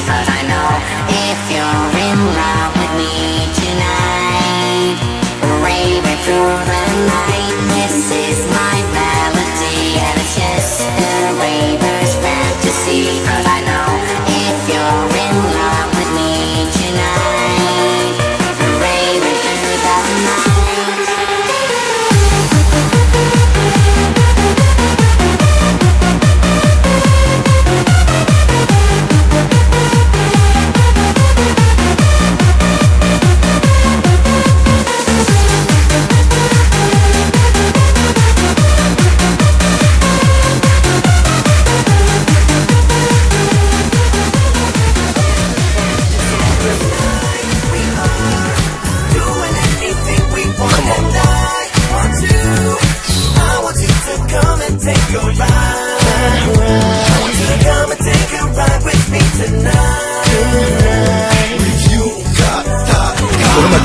'cause I know if you're in love with me tonight, raving through the night, this is my melody, and it's just a raver's fantasy. 'Cause I know if you're in love with me tonight, raving through the night.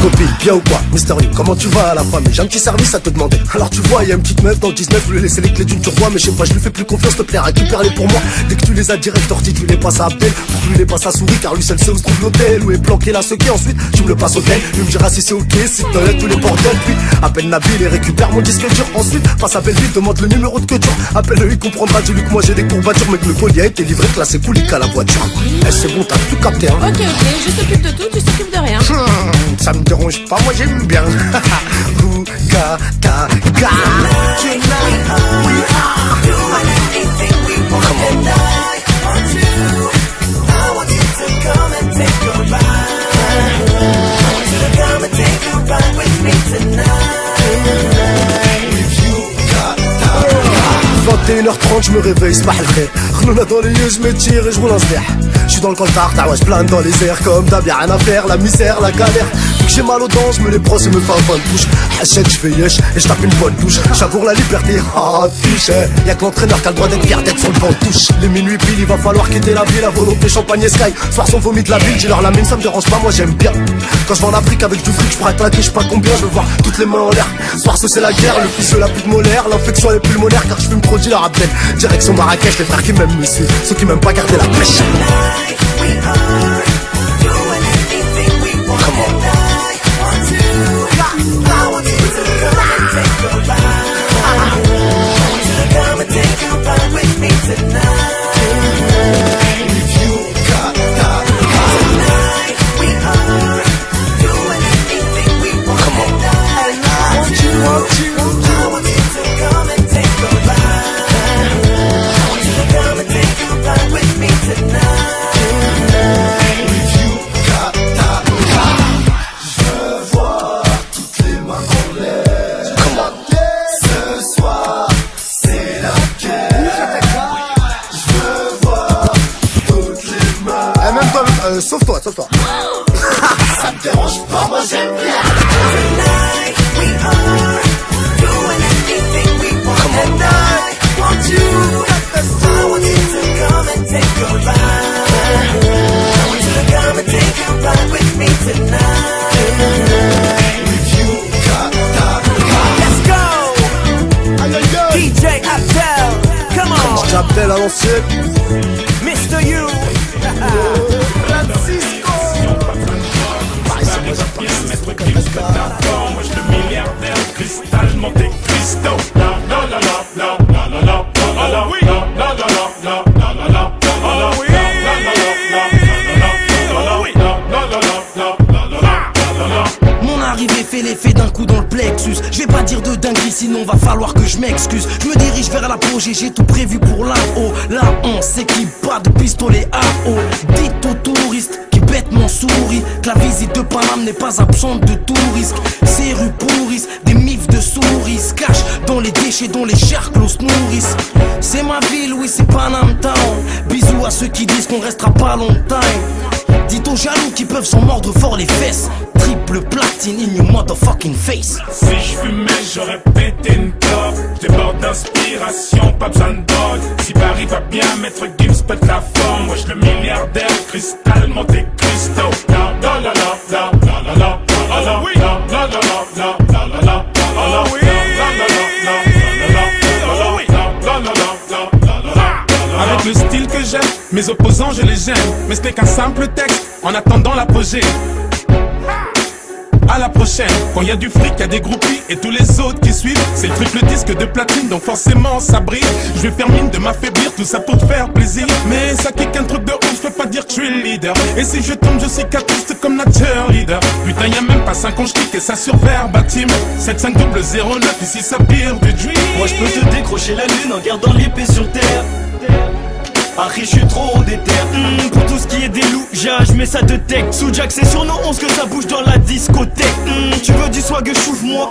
Copie, bien ou quoi, mystérieux, comment tu vas à la famille? J'ai un petit service à te demander. Alors tu vois, y a une petite meuf dans le 19, je lui ai laissé les clés d'une turquoise, mais je sais pas, je lui fais plus confiance, s'il te plaît, récupère-les pour moi. Dès que tu les as direct orti, tu les passes à Abdel, pour que lui les passe à Souris, car lui seul sait où se trouve l'hôtel, où est planqué la sequée. Ensuite, tu me le passes au tel, lui me dira si c'est ok, si t'enlèves tous les bordels. Puis appelle Nabil et récupère mon disque dur. Ensuite, passe à Belleville, demande le numéro de Couture. Appelle-le, il comprendra, dis-lui que moi j'ai des courbatures, mais que le colis a été livré, classé coulique à la voiture. Eh, c'est bon, t'as tout capté, hein. Ok, je s'occupe de tout, tu s'occupes de rien. Ça me dérange pas, moi j'aime bien. Ouga, ga, ga. Tonight we are doing anything we want. Come on. I want you to come and take a ride. I want you to come and take a ride with me tonight. If you got that. 21h30, je me réveille, c'est pas le vrai. Renouna dans les yeux, je me tire et je roule un sler. Je suis dans le coltard, ta je plane dans les airs. Comme d'hab, y'a rien à faire, la misère, la galère. Vu que j'ai mal aux dents, je me les brosse et me fais un bonne touche. Hachette, je fais yesh et je tape une bonne touche. J'avoue la liberté, ah touche. Y'a que l'entraîneur qui a le droit d'être fier d'être sur le banc de touche. Les minuit pile, il va falloir quitter la ville. La volonté, champagne et sky. Soir son vomi de la ville, dis-leur la mine, ça me dérange pas, moi j'aime bien. Quand je vais en Afrique avec du fric, je pourrais claquer, je sais pas combien, je veux voir toutes les mains en l'air. Soir ce c'est la guerre, le fils de la pute molaire, l'infection est pulmonaire, car je fume trop de Abdel. Direction Marrakech, les frères qui m'aiment me suivent, ceux qui m'aiment pas garder la pêche. Sauve-toi, sauve-toi. Ça me dérange pas, moi j'aime bien. Tonight we are doing anything we want. And I want you. I want you to come and take a ride. I want you to come and take a ride with me tonight. If you got that. Let's go. Aïe aïe aïe. DJ Abdel, come on. DJ Abdel à l'ancienne. Mr. You. Moi je le milliardaire, cristal, Monte Cristo. La la la la la la la la la la oui. La la la la la la la la oui. La la la la la. Mon arrivée fait l'effet d'un coup dans le plexus. Je vais pas dire de dinguerie, sinon va falloir que je m'excuse. Je me dirige vers l'apogée, j'ai tout prévu pour là-haut. Là on s'équipe pas de pistolet à eau. Dites aux touristes qui bêtement souris que la visite de Paname n'est pas absente de tout risque. Ces rues pourrissent, des mifs de souris se cachent dans les déchets dont les chers clos nourrissent. C'est ma ville, oui c'est Paname Town. Bisous à ceux qui disent qu'on restera pas longtemps. Dites aux jaloux qui peuvent s'en mordre fort les fesses. Triple platine in your motherfucking face. Si je fumais, j'aurais pété une clope. J'déborde d'inspiration, pas besoin de drogue. Si Paris va bien, Maître Gims pète la forme. Moi le milliardaire, cristal, Monte Cristo. La la la la la la la la la oui. La la la la la la la la oui. Avec le style que j'aime, mes Mes opposants je les gêne, mais ce n'est qu'un simple texte en attendant l'apogée. À la prochaine, quand y a du fric, y a des groupies et tous les autres qui suivent. C'est le triple disque de platine, donc forcément ça brille. Je vais faire mine de m'affaiblir, tout ça pour te faire plaisir. Mais ça kick un truc de ouf, je peux pas dire que je suis le leader. Et si je tombe, je cicatrise comme nature leader. Putain, y a même pas 5 ans, je clique et ça sur verbatim. 7509, ici ça pire du dream. Moi je peux te décrocher la lune en gardant l'épée sur terre. Harry, je suis trop déter. Pour tout ce qui est des loups, je mets ça de tech. Sous Jack, c'est sur nos 11 que ça bouge dans la discothèque. Tu veux du swag, chouve-moi.